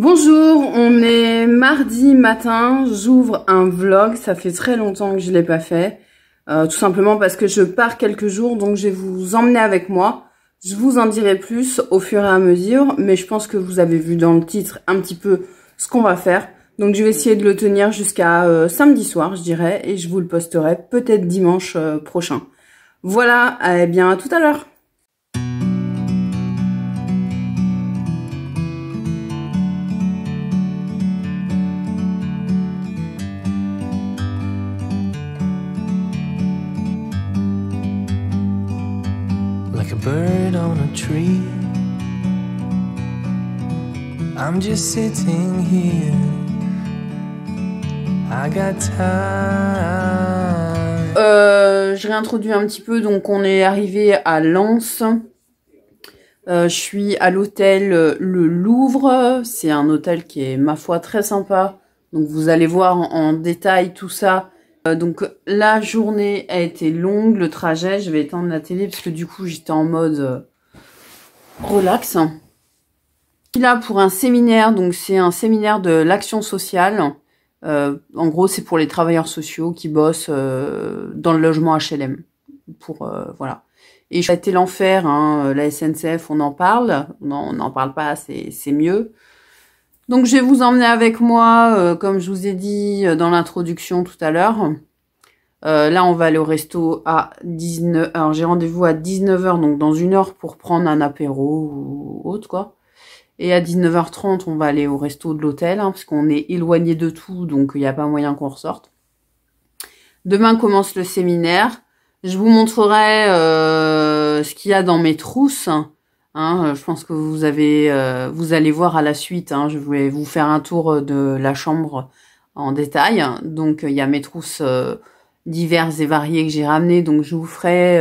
Bonjour, on est mardi matin, j'ouvre un vlog, ça fait très longtemps que je l'ai pas fait, tout simplement parce que je pars quelques jours, donc je vais vous emmener avec moi. Je vous en dirai plus au fur et à mesure, mais je pense que vous avez vu dans le titre un petit peu ce qu'on va faire. Donc je vais essayer de le tenir jusqu'à samedi soir, je dirais, et je vous le posterai peut-être dimanche prochain. Voilà, eh bien à tout à l'heure. Like a bird on a tree, I'm just sitting here. I got time. Je réintroduis un petit peu, donc on est arrivé à Lens. Je suis à l'hôtel Le Louvre. C'est un hôtel qui est, ma foi, très sympa. Donc vous allez voir en détail tout ça. Donc la journée a été longue, le trajet. Je vais éteindre la télé parce que du coup j'étais en mode relax. Je suis là pour un séminaire, donc c'est un séminaire de l'action sociale. En gros, c'est pour les travailleurs sociaux qui bossent dans le logement HLM. Voilà. Et ça a été l'enfer, hein, la SNCF, on en parle. Non, on n'en parle pas, c'est mieux. Donc, je vais vous emmener avec moi, comme je vous ai dit dans l'introduction tout à l'heure. Là, on va aller au resto à 19h. Alors, j'ai rendez-vous à 19h, donc dans 1 heure pour prendre un apéro ou autre, quoi. Et à 19h30, on va aller au resto de l'hôtel, hein, parce qu'on est éloigné de tout, donc il n'y a pas moyen qu'on ressorte. Demain commence le séminaire. Je vous montrerai ce qu'il y a dans mes trousses. Hein, je pense que vous allez voir à la suite. Hein, je vais vous faire un tour de la chambre en détail. Donc il y a mes trousses diverses et variées que j'ai ramenées. Donc je vous ferai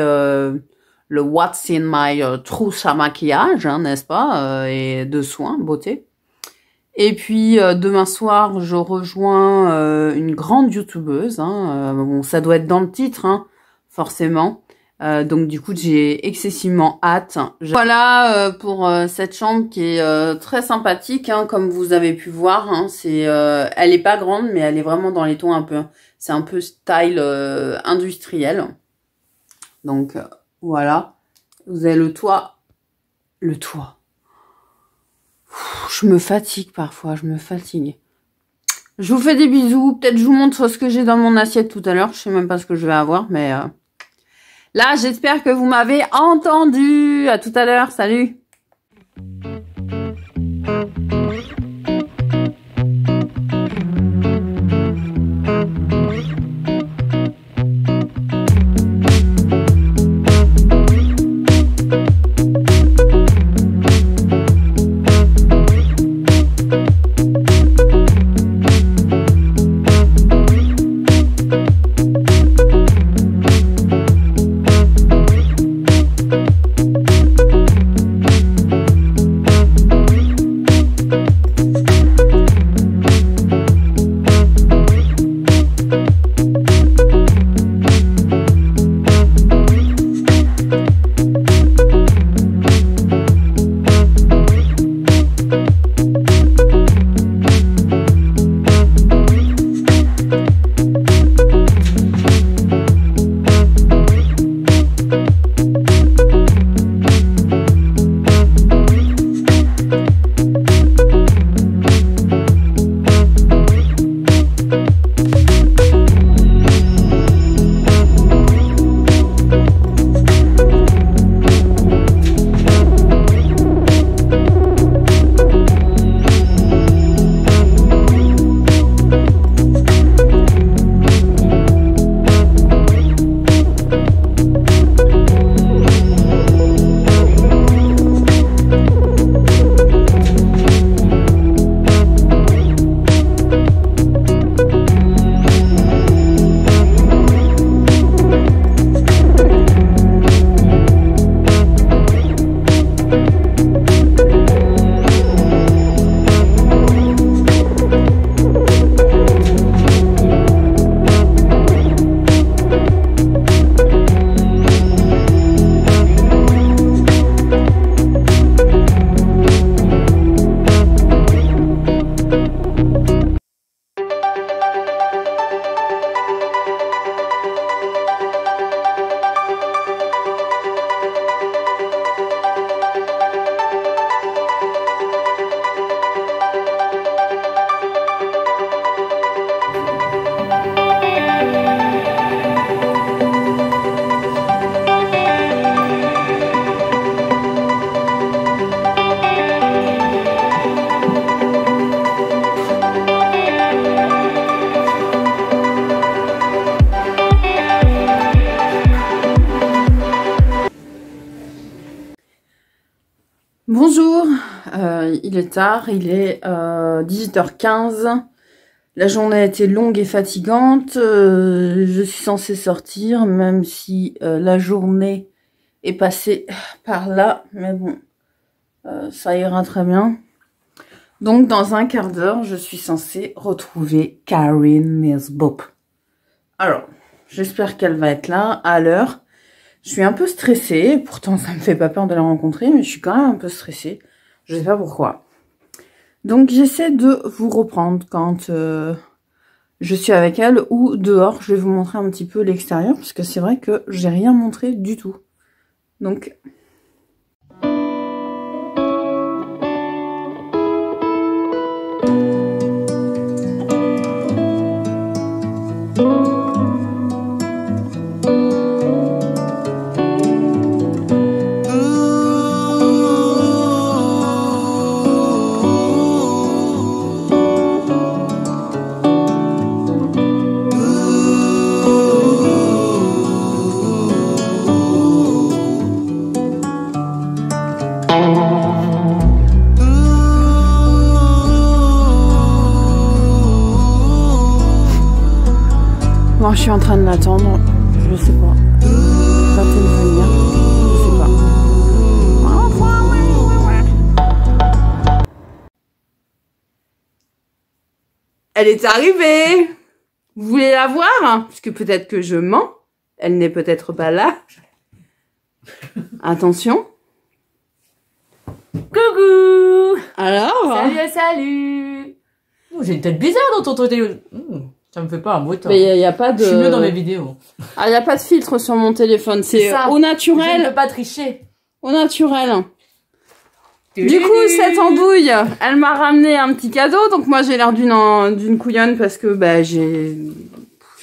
le What's in my trousse à maquillage, hein, n'est-ce pas, et de soins, beauté. Et puis demain soir, je rejoins une grande youtubeuse. Hein, bon, ça doit être dans le titre, hein, forcément. Donc du coup, j'ai excessivement hâte. Voilà pour cette chambre qui est très sympathique, hein, comme vous avez pu voir. Hein, elle est pas grande, mais elle est vraiment dans les tons un peu. C'est un peu style industriel. Donc voilà. Vous avez le toit. Le toit. Je me fatigue parfois, je me fatigue. Je vous fais des bisous. Peut-être je vous montre ce que j'ai dans mon assiette tout à l'heure. Je sais même pas ce que je vais avoir, mais là, j'espère que vous m'avez entendu. À tout à l'heure. Salut. Bonjour, il est tard, il est 18h15. La journée a été longue et fatigante. Je suis censée sortir, même si la journée est passée par là. Mais bon, ça ira très bien. Donc, dans un quart d'heure, je suis censée retrouver Karine Meersbop. Alors, j'espère qu'elle va être là à l'heure. Je suis un peu stressée. Pourtant, ça me fait pas peur de la rencontrer, mais je suis quand même un peu stressée. Je sais pas pourquoi. Donc, j'essaie de vous reprendre quand je suis avec elle ou dehors. Je vais vous montrer un petit peu l'extérieur, parce que c'est vrai que j'ai rien montré du tout. Donc... Moi, je suis en train de l'attendre. Je sais pas. Va-t-elle venir? Je sais pas. Elle est arrivée! Vous voulez la voir? Parce que peut-être que je mens. Elle n'est peut-être pas là. Attention. Coucou! Alors? Salut, salut! Oh, j'ai une tête bizarre dans ton téléphone. Ça me fait pas un beau temps. Mais il n'y a pas de... Je suis mieux dans mes vidéos. Ah, il n'y a pas de filtre sur mon téléphone. C'est ça. au Je naturel. ne peux pas tricher. Au naturel. Du coup, cette andouille, elle m'a ramené un petit cadeau. Donc moi, j'ai l'air d'une couillonne parce que bah, j'ai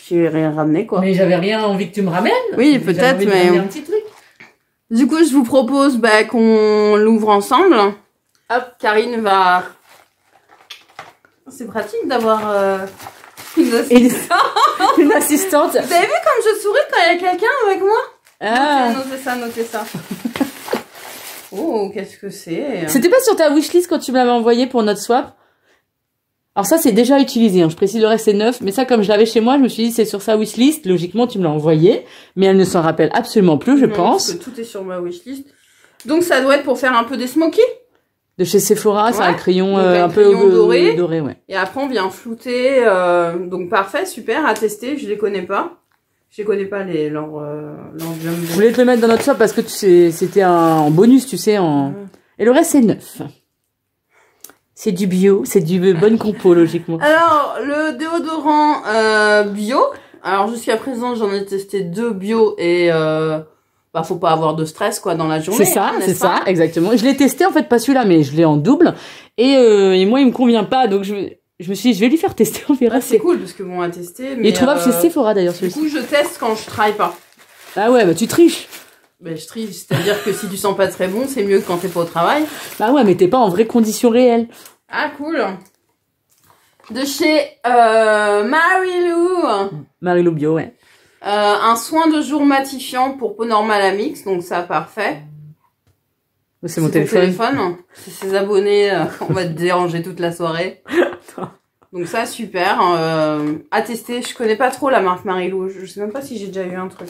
rien ramené, quoi. Mais j'avais rien envie que tu me ramènes. Oui, J'avais peut-être, envie de mais... ramener un petit truc. Du coup, je vous propose bah, qu'on l'ouvre ensemble. Hop, Karine va... C'est pratique d'avoir une assistante. Une assistante. Vous avez vu comme je souris quand il y a quelqu'un avec moi? Ah. Notez ça. Oh, qu'est-ce que c'est? C'était pas sur ta wishlist quand tu me l'avais envoyé pour notre swap? Alors ça, c'est déjà utilisé, hein. Je précise, le reste c'est neuf. Mais ça, comme je l'avais chez moi, je me suis dit, c'est sur sa wishlist. Logiquement, tu me l'as envoyé. Mais elle ne s'en rappelle absolument plus, je pense. Parce que tout est sur ma wishlist. Donc ça doit être pour faire un peu des smokies. De chez Sephora, c'est Ouais. un crayon Donc, un peu crayon doré. ouais. Et après, on vient flouter. Donc parfait, super, à tester. Je les connais pas. Je les connais pas, leur jumbo. Je voulais te le mettre dans notre swap parce que c'était en bonus, tu sais. Et le reste, c'est neuf. C'est du bio, c'est du bonne compo, logiquement. Alors, le déodorant bio. Alors, jusqu'à présent, j'en ai testé 2 bio et bah, faut pas avoir de stress, quoi, dans la journée. C'est ça, exactement. Je l'ai testé, en fait, pas celui-là, mais je l'ai en double. Et moi, il me convient pas, donc je me suis dit, je vais lui faire tester, on verra. Ouais, c'est cool, parce que bon, à tester. Il est trouvable chez Sephora, d'ailleurs, Du celui-ci. coup, je teste quand je travaille pas. Ah ouais, bah tu triches. Ben, je triche, c'est-à-dire que si tu sens pas très bon, c'est mieux que quand t'es pas au travail. Bah ouais, mais t'es pas en vraies conditions réelles. Ah, cool. De chez Marilou. Marilou Bio, ouais. Un soin de jour matifiant pour peau normale à mix, donc ça, parfait. C'est mon ton téléphone. C'est ses abonnés, on va te déranger toute la soirée. Donc ça, super. À tester, je connais pas trop la marque Marilou. Je sais même pas si j'ai déjà eu un truc.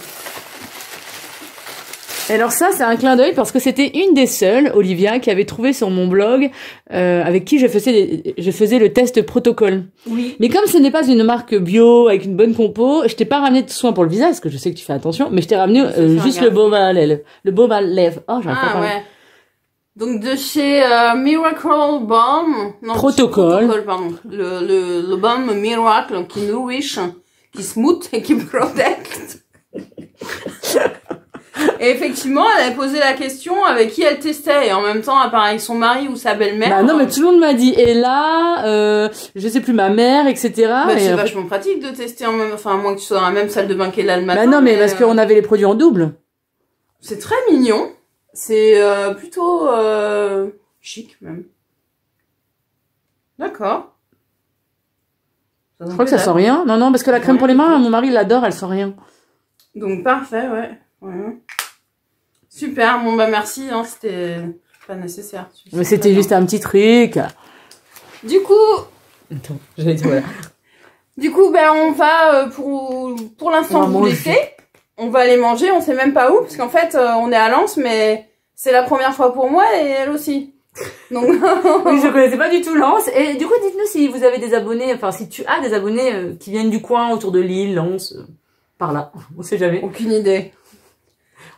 Et alors ça, c'est un clin d'œil parce que c'était une des seules, Olivia, qui avait trouvé sur mon blog, avec qui je faisais le test protocole. Oui. Mais comme ce n'est pas une marque bio avec une bonne compo, je t'ai pas ramené de soin pour le visage, parce que je sais que tu fais attention, mais je t'ai ramené juste le baume à lèvres. Le baume à lèvres. Oh, j'en ai pas Ah parlé. ouais. Donc de chez Miracle Balm. Non, Protocole. Protocol, pardon. Le balm Miracle qui nourrish, qui smooth et qui protect. Et effectivement, elle avait posé la question avec qui elle testait. Et en même temps, avec son mari ou sa belle-mère. Bah non, mais tout le monde m'a dit, et là, je sais plus, ma mère, etc. Bah, et c'est après- vachement pratique de tester en même, enfin, à moins que tu sois dans la même salle de bain qu'elle a le matin. Bah non, mais parce qu'on avait les produits en double. C'est très mignon. C'est plutôt chic, même. D'accord. Je crois que ça sent rien. Non, non, parce que la crème Ouais, pour les mains, ok. mon mari l'adore, elle sent rien. Donc, parfait, ouais. Ouais. Super, bon bah merci, hein, c'était Pas nécessaire. Mais c'était juste un petit truc. Du coup... Attends, j'allais dire voilà. Du coup, ben, on va, pour l'instant, vous laisser. On va aller manger, on sait même pas où, parce qu'en fait, on est à Lens, mais c'est la première fois pour moi et elle aussi. Donc... Oui, je connaissais pas du tout Lens. Et du coup, dites-nous si vous avez des abonnés, enfin, si tu as des abonnés qui viennent du coin, autour de Lille, Lens, par là. On sait jamais. Aucune idée.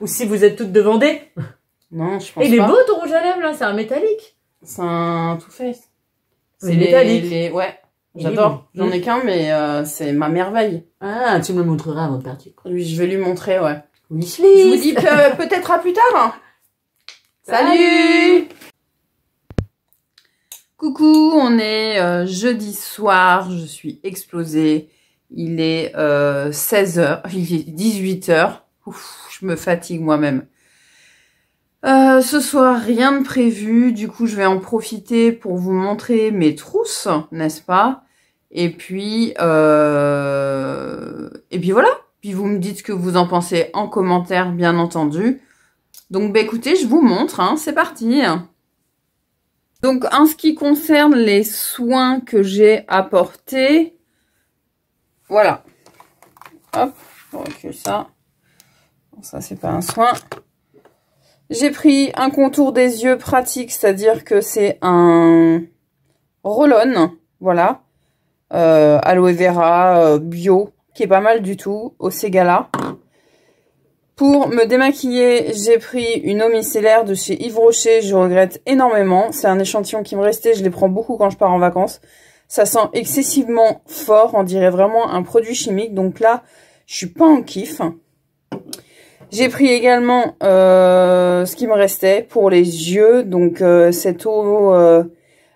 Ou si vous êtes toutes de Vendée. Non, je pense pas. Et il est beau ton rouge à lèvres, là, c'est un métallique. C'est un Too Faced. C'est métallique. Ouais. J'adore. J'en ai qu'un, mais c'est ma merveille. Ah, tu me le montreras avant de partir. Oui, je vais lui montrer, ouais. Wishlist. Je vous dis peut-être à plus tard. Salut. Coucou, on est jeudi soir. Je suis explosée. Il est 16h. Il est 18h. Ouf, je me fatigue moi-même. Ce soir, rien de prévu. Du coup, je vais en profiter pour vous montrer mes trousses, n'est-ce pas? Et puis voilà. Puis vous me dites ce que vous en pensez en commentaire, bien entendu. Donc, bah, écoutez, je vous montre, hein, c'est parti. Donc, en ce qui concerne les soins que j'ai apportés, voilà. Hop, je recule ça. Ça, c'est pas un soin. J'ai pris un contour des yeux pratique, c'est-à-dire que c'est un roll-on, voilà. Aloe vera bio, qui est pas mal du tout, au Ségala. Pour me démaquiller, j'ai pris une eau micellaire de chez Yves Rocher, je regrette énormément. C'est un échantillon qui me restait, je les prends beaucoup quand je pars en vacances. Ça sent excessivement fort, on dirait vraiment un produit chimique, donc là, je suis pas en kiff. J'ai pris également ce qui me restait pour les yeux, donc cette eau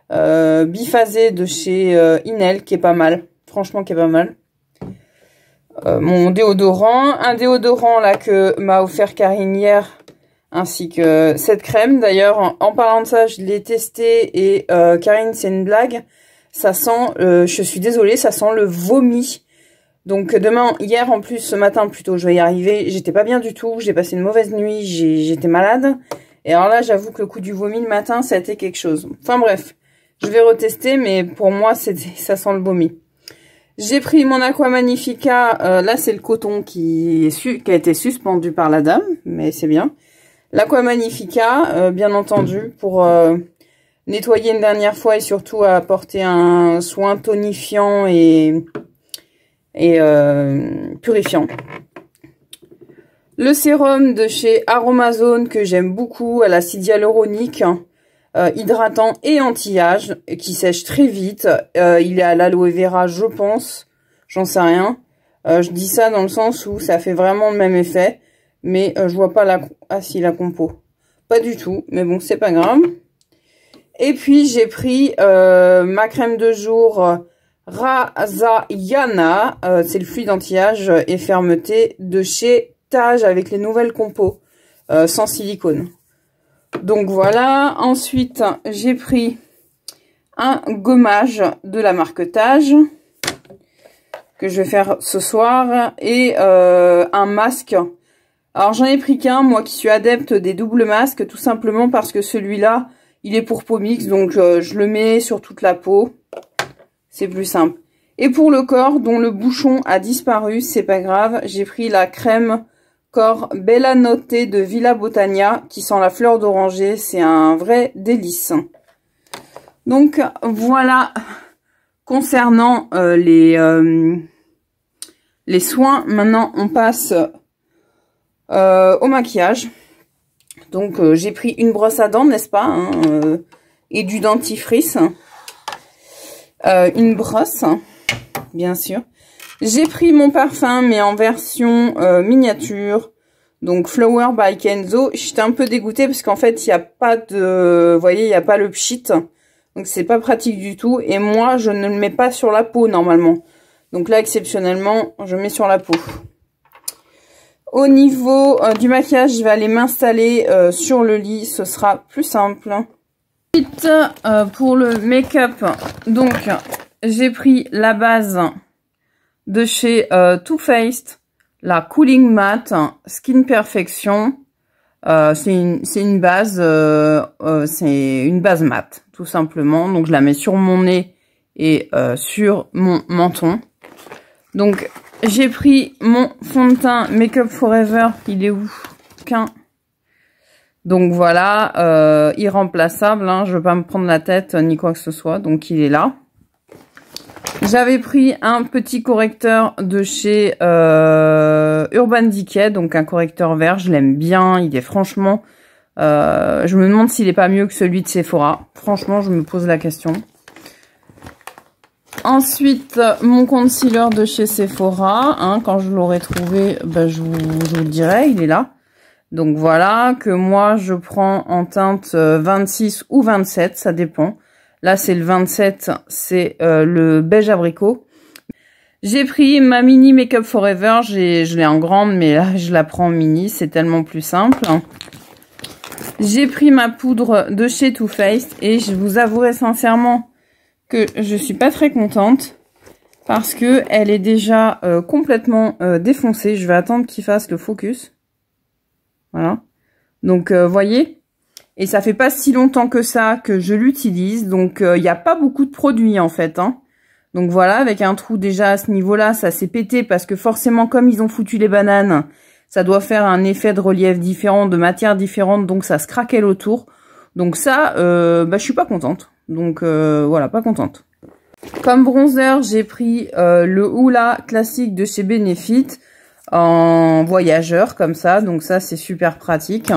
biphasée de chez Inel, qui est pas mal, franchement qui est pas mal. Mon déodorant, un déodorant là que m'a offert Karine hier, ainsi que cette crème. D'ailleurs, en parlant de ça, je l'ai testé et Karine, c'est une blague. Ça sent, je suis désolée, ça sent le vomi. Donc hier en plus, ce matin plutôt, je vais y arriver. J'étais pas bien du tout, j'ai passé une mauvaise nuit, j'étais malade. Et alors là, j'avoue que le coup du vomi le matin, ça a été quelque chose. Enfin bref, je vais retester, mais pour moi, ça sent le vomi. J'ai pris mon Aqua Magnifica, là c'est le coton qui a été suspendu par la dame, mais c'est bien. L'Aqua Magnifica, bien entendu, pour nettoyer une dernière fois et surtout apporter un soin tonifiant et purifiant. Le sérum de chez Aromazone que j'aime beaucoup à l'acide hyaluronique, hydratant et anti-âge, qui sèche très vite. Il est à l'aloe vera, je pense, j'en sais rien. Je dis ça dans le sens où ça fait vraiment le même effet, mais je vois pas la compo. Pas du tout, mais bon, c'est pas grave. Et puis j'ai pris ma crème de jour Razayana, c'est le fluide anti-âge et fermeté de chez Tage avec les nouvelles compos, sans silicone. Donc voilà, ensuite j'ai pris un gommage de la marque Tage que je vais faire ce soir et un masque. Alors j'en ai pris qu'un, moi qui suis adepte des doubles masques, tout simplement parce que celui-là, il est pour peau mixte, donc je le mets sur toute la peau. C'est plus simple. Et pour le corps, dont le bouchon a disparu, c'est pas grave, j'ai pris la crème corps Bella Notte de Villa Botania, qui sent la fleur d'oranger, c'est un vrai délice. Donc voilà, concernant les soins, maintenant on passe au maquillage. Donc j'ai pris une brosse à dents, n'est-ce pas, hein, et du dentifrice. Une brosse, bien sûr. J'ai pris mon parfum, mais en version miniature. Donc Flower by Kenzo. J'étais un peu dégoûtée parce qu'en fait, il n'y a pas de... Vous voyez, il n'y a pas le pchit. Donc c'est pas pratique du tout. Et moi, je ne le mets pas sur la peau normalement. Donc là, exceptionnellement, je mets sur la peau. Au niveau du maquillage, je vais aller m'installer sur le lit. Ce sera plus simple. Ensuite, pour le make-up, donc j'ai pris la base de chez Too Faced, la Cooling Matte Skin Perfection. C'est une base mat, tout simplement. Donc je la mets sur mon nez et sur mon menton. Donc j'ai pris mon fond de teint Make Up For Ever. Il est où? Donc voilà, irremplaçable. Hein, je veux pas me prendre la tête ni quoi que ce soit. Donc il est là. J'avais pris un petit correcteur de chez Urban Decay, donc un correcteur vert, je l'aime bien, il est franchement... je me demande s'il est pas mieux que celui de Sephora. Franchement, je me pose la question. Ensuite, mon concealer de chez Sephora, hein, quand je l'aurai trouvé, ben, je vous le dirai, il est là. Donc voilà, que moi je prends en teinte 26 ou 27, ça dépend. Là, c'est le 27, c'est le beige abricot. J'ai pris ma mini Make Up For Ever. Je l'ai en grande, mais là, je la prends en mini. C'est tellement plus simple. J'ai pris ma poudre de chez Too Faced. Et je vous avouerai sincèrement que je suis pas très contente. Parce que elle est déjà complètement défoncée. Je vais attendre qu'il fasse le focus. Voilà. Donc, voyez. Et ça fait pas si longtemps que ça que je l'utilise. Donc, il n'y a pas beaucoup de produits, en fait. Hein. Donc, voilà, avec un trou déjà à ce niveau-là, ça s'est pété. Parce que forcément, comme ils ont foutu les bananes, ça doit faire un effet de relief différent, de matière différente. Donc, ça se craquelle autour. Donc, ça, bah, je suis pas contente. Donc, voilà, pas contente. Comme bronzer, j'ai pris le Hoola classique de chez Benefit. En voyageur, comme ça. Donc, ça, c'est super pratique.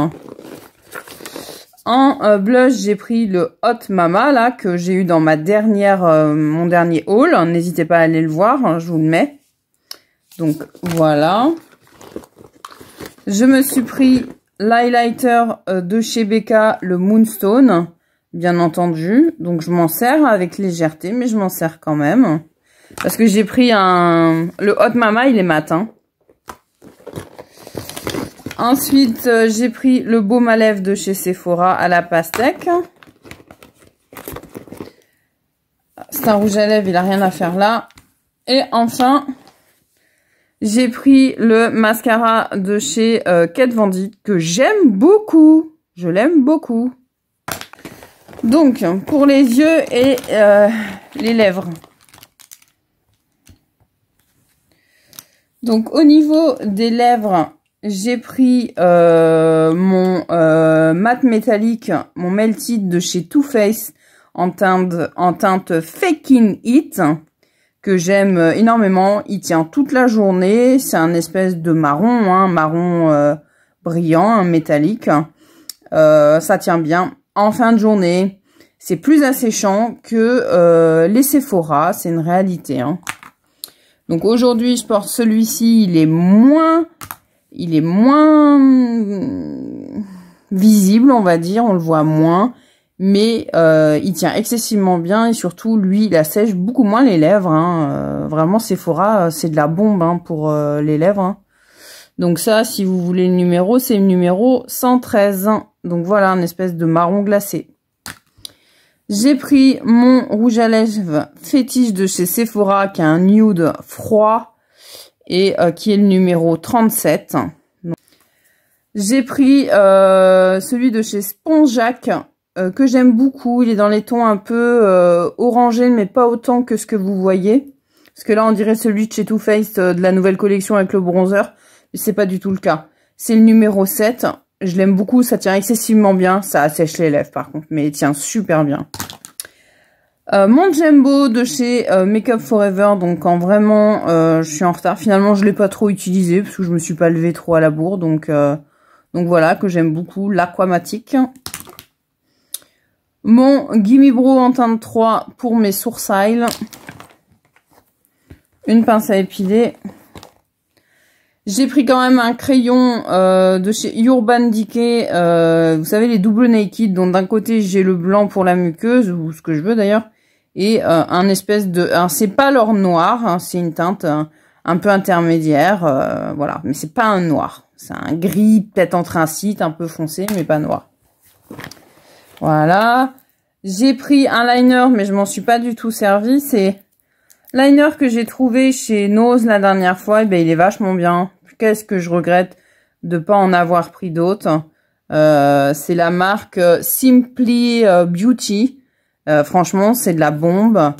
En blush, j'ai pris le Hot Mama, là, que j'ai eu dans ma mon dernier haul. N'hésitez pas à aller le voir, hein, je vous le mets. Donc, voilà. Je me suis pris l'highlighter de chez Becca, le Moonstone, bien entendu. Donc, je m'en sers avec légèreté, mais je m'en sers quand même. Parce que j'ai pris le Hot Mama, il est mat, hein. Ensuite, j'ai pris le baume à lèvres de chez Sephora à la pastèque. C'est un rouge à lèvres, il a rien à faire là. Et enfin, j'ai pris le mascara de chez Kat Von D que j'aime beaucoup. Je l'aime beaucoup. Donc, pour les yeux et les lèvres. Donc, au niveau des lèvres... J'ai pris mon mat métallique, mon Melted de chez Too Faced en teinte Faking It, que j'aime énormément. Il tient toute la journée. C'est un espèce de marron, hein, marron brillant, un métallique. Ça tient bien. En fin de journée, c'est plus asséchant que les Sephora. C'est une réalité. Hein. Donc aujourd'hui, je porte celui-ci. Il est moins visible, on va dire, on le voit moins, mais il tient excessivement bien et surtout, lui, il assèche beaucoup moins les lèvres. Hein. Vraiment, Sephora, c'est de la bombe hein, pour les lèvres. Hein. Donc ça, si vous voulez le numéro, c'est le numéro 113. Hein. Donc voilà, une espèce de marron glacé. J'ai pris mon rouge à lèvres fétiche de chez Sephora, qui a un nude froid, et qui est le numéro 37. J'ai pris celui de chez Spongeac que j'aime beaucoup. Il est dans les tons un peu orangés, mais pas autant que ce que vous voyez. Parce que là, on dirait celui de chez Too Faced de la nouvelle collection avec le bronzer. Mais c'est pas du tout le cas. C'est le numéro 7. Je l'aime beaucoup, ça tient excessivement bien. Ça assèche les lèvres par contre, mais il tient super bien. Mon Jumbo de chez Make Up For Ever, donc quand vraiment je suis en retard, finalement je l'ai pas trop utilisé parce que je me suis pas levée trop à la bourre, donc voilà, que j'aime beaucoup, l'Aquamatic. Mon Gimme Brow en teinte 3 pour mes sourcils. Une pince à épiler. J'ai pris quand même un crayon de chez Urban Decay, vous savez les double naked, dont d'un côté j'ai le blanc pour la muqueuse, ou ce que je veux d'ailleurs, et un espèce de... c'est pas l'or noir, hein, c'est une teinte un peu intermédiaire, voilà, mais c'est pas un noir, c'est un gris peut-être anthracite, un peu foncé, mais pas noir. Voilà, j'ai pris un liner, mais je m'en suis pas du tout servi, c'est... Liner que j'ai trouvé chez Nose la dernière fois, et ben il est vachement bien. Qu'est-ce que je regrette de pas en avoir pris d'autres. C'est la marque Simply Beauty. Franchement, c'est de la bombe.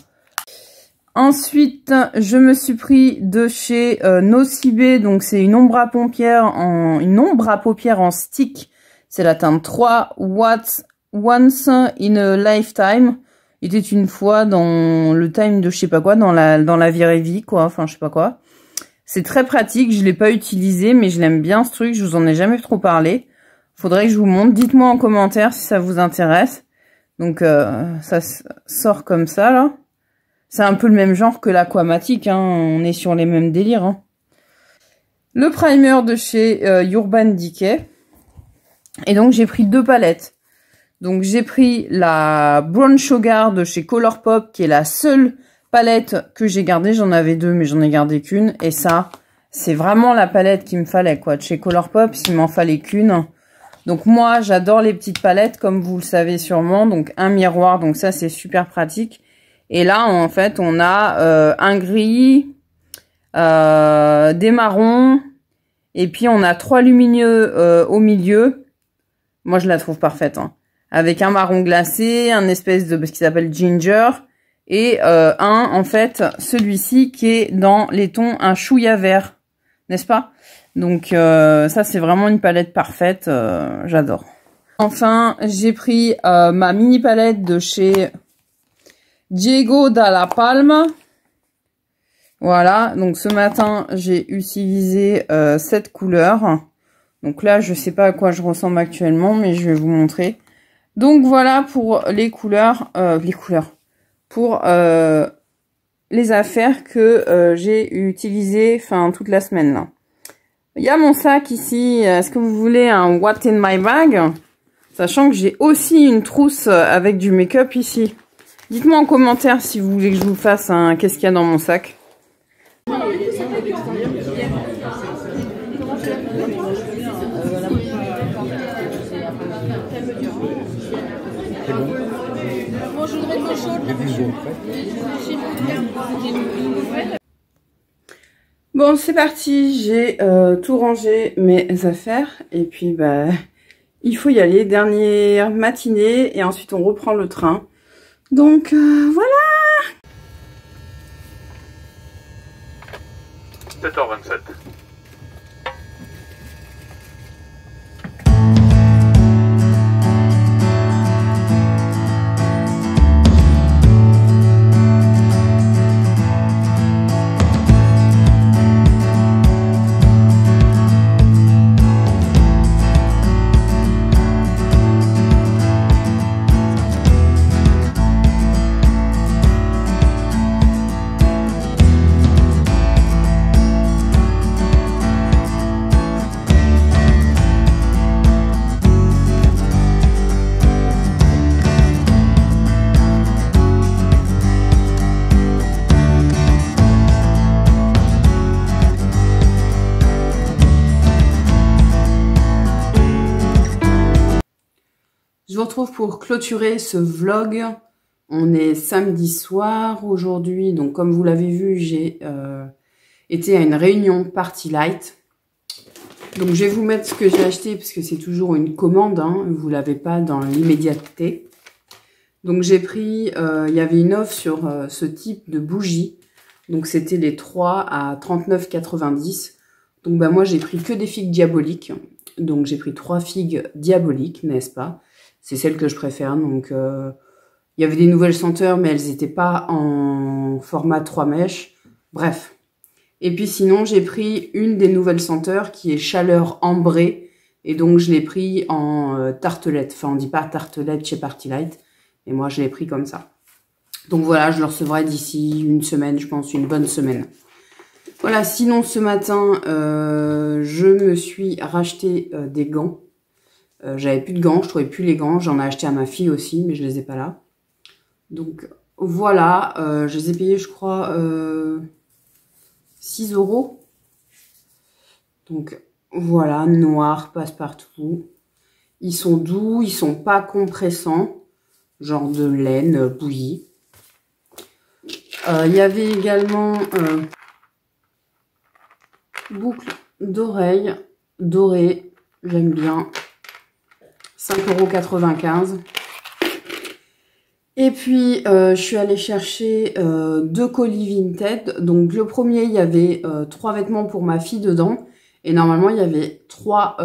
Ensuite, je me suis pris de chez Nocibé. Donc, c'est une ombre à paupières en stick. C'est la teinte 3 Watts Once in a Lifetime. Il était une fois dans le time de je sais pas quoi, dans la vraie vie, quoi. Enfin, je sais pas quoi. C'est très pratique. Je l'ai pas utilisé, mais je l'aime bien, ce truc. Je vous en ai jamais trop parlé. Faudrait que je vous montre. Dites-moi en commentaire si ça vous intéresse. Donc, ça sort comme ça, là. C'est un peu le même genre que l'Aquamatic, hein. On est sur les mêmes délires, hein. Le primer de chez Urban Decay. Et donc, j'ai pris 2 palettes. Donc, j'ai pris la Brown Sugar de chez Colourpop, qui est la seule palette que j'ai gardée. J'en avais 2, mais j'en ai gardé qu'une. Et ça, c'est vraiment la palette qu'il me fallait, quoi. De chez Colourpop, il m'en fallait qu'une. Donc, moi, j'adore les petites palettes, comme vous le savez sûrement. Donc, un miroir. Donc, ça, c'est super pratique. Et là, en fait, on a un gris, des marrons. Et puis, on a 3 lumineux au milieu. Moi, je la trouve parfaite, hein. Avec un marron glacé, un espèce de ce qui s'appelle ginger, et en fait, celui-ci qui est dans les tons un chouïa vert, n'est-ce pas? Donc ça, c'est vraiment une palette parfaite, j'adore. Enfin, j'ai pris ma mini palette de chez Diego Dalla Palma. Voilà, donc ce matin, j'ai utilisé cette couleur. Donc là, je sais pas à quoi je ressemble actuellement, mais je vais vous montrer. Donc voilà pour les couleurs, pour les affaires que j'ai utilisées, enfin toute la semaine là. Il y a mon sac ici. Est-ce que vous voulez un What in my bag? Sachant que j'ai aussi une trousse avec du make-up ici. Dites-moi en commentaire si vous voulez que je vous fasse un qu'est-ce qu'il y a dans mon sac. Bon, c'est parti, j'ai tout rangé mes affaires et puis bah il faut y aller, dernière matinée et ensuite on reprend le train. Donc voilà. 7h27. Je vous retrouve pour clôturer ce vlog. On est samedi soir aujourd'hui, donc comme vous l'avez vu, j'ai été à une réunion Party Light. Donc je vais vous mettre ce que j'ai acheté parce que c'est toujours une commande, hein, vous l'avez pas dans l'immédiateté. Donc j'ai pris, il y avait une offre sur ce type de bougie. Donc c'était les 3 à 39,90. Donc bah moi j'ai pris que des figues diaboliques. Donc j'ai pris 3 figues diaboliques, n'est-ce pas? C'est celle que je préfère. Donc il y avait des nouvelles senteurs, mais elles n'étaient pas en format 3 mèches. Bref. Et puis sinon, j'ai pris une des nouvelles senteurs qui est chaleur ambrée. Et donc, je l'ai pris en tartelette. Enfin, on dit pas tartelette chez Party Light. Et moi, je l'ai pris comme ça. Donc voilà, je le recevrai d'ici une semaine, je pense, une bonne semaine. Voilà, sinon, ce matin, je me suis racheté des gants. J'avais plus de gants, je trouvais plus les gants. J'en ai acheté à ma fille aussi, mais je les ai pas là. Donc voilà, je les ai payés, je crois, 6 €. Donc voilà, noir, passe-partout. Ils sont doux, ils sont pas compressants. Genre de laine bouillie. Il y avait également boucle d'oreille dorée. J'aime bien. 5,95 €. Et puis, je suis allée chercher 2 colis Vinted. Donc, le premier, il y avait 3 vêtements pour ma fille dedans. Et normalement, il y avait 3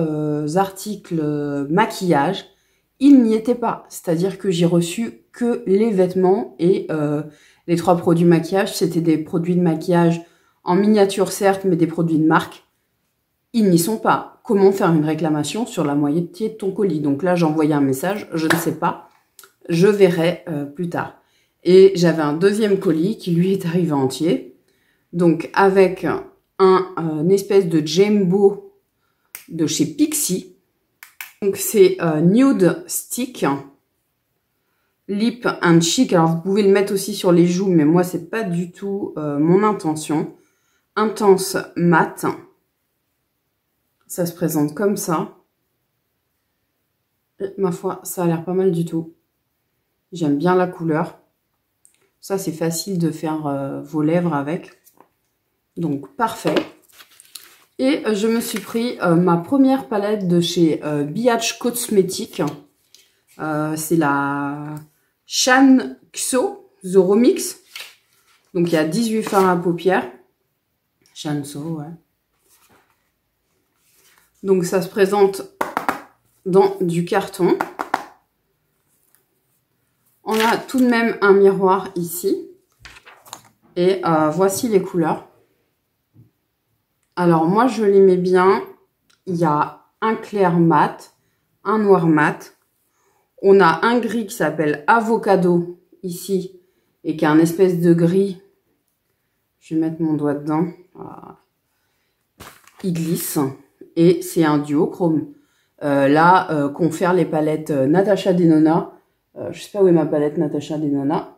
articles maquillage. Il n'y était pas. C'est-à-dire que j'ai reçu que les vêtements et les 3 produits maquillage. C'était des produits de maquillage en miniature, certes, mais des produits de marque. Ils n'y sont pas. Comment faire une réclamation sur la moitié de ton colis? Donc là, j'ai envoyé un message. Je ne sais pas. Je verrai plus tard. Et j'avais un deuxième colis qui lui est arrivé entier. Donc avec une espèce de Jumbo de chez Pixi. Donc c'est Nude Stick Lip and Cheek. Alors vous pouvez le mettre aussi sur les joues, mais moi c'est pas du tout mon intention. Intense mat. Ça se présente comme ça. Et ma foi, ça a l'air pas mal du tout. J'aime bien la couleur. Ça, c'est facile de faire vos lèvres avec. Donc, parfait. Et je me suis pris ma première palette de chez BH Cosmetics. C'est la Shan Xo The Remix. Donc, il y a 18 fards à paupières. Shan Xo, ouais. Donc, ça se présente dans du carton. On a tout de même un miroir ici. Et voici les couleurs. Alors, moi, je les mets bien. Il y a un clair mat, un noir mat. On a un gris qui s'appelle Avocado, ici, et qui a un espèce de gris. Je vais mettre mon doigt dedans. Voilà. Il glisse. Et c'est un duochrome. Là, confère les palettes Natasha Denona. Je sais pas où est ma palette Natasha Denona.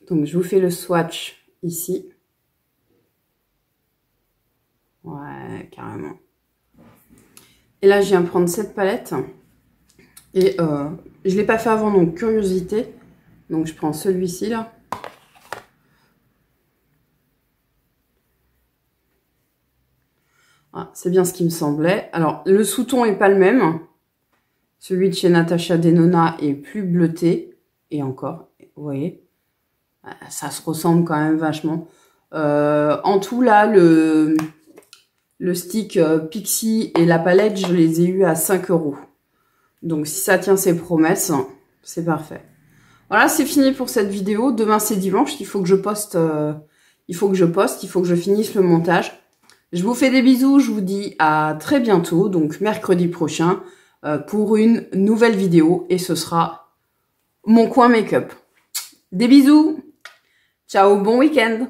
Donc, je vous fais le swatch ici. Ouais, carrément. Et là, je viens prendre cette palette. Et je l'ai pas fait avant, donc curiosité. Donc, je prends celui-ci, là. Ah, c'est bien ce qui me semblait. Alors, le sous-ton est pas le même. Celui de chez Natasha Denona est plus bleuté. Et encore, vous voyez, ça se ressemble quand même vachement. En tout, là, le stick Pixi et la palette, je les ai eus à 5 €. Donc, si ça tient ses promesses, c'est parfait. Voilà, c'est fini pour cette vidéo. Demain, c'est dimanche. Il faut que je poste. Il faut que je finisse le montage. Je vous fais des bisous. Je vous dis à très bientôt. Donc, mercredi prochain. Pour une nouvelle vidéo et ce sera mon coin make-up. Des bisous, ciao, bon week-end.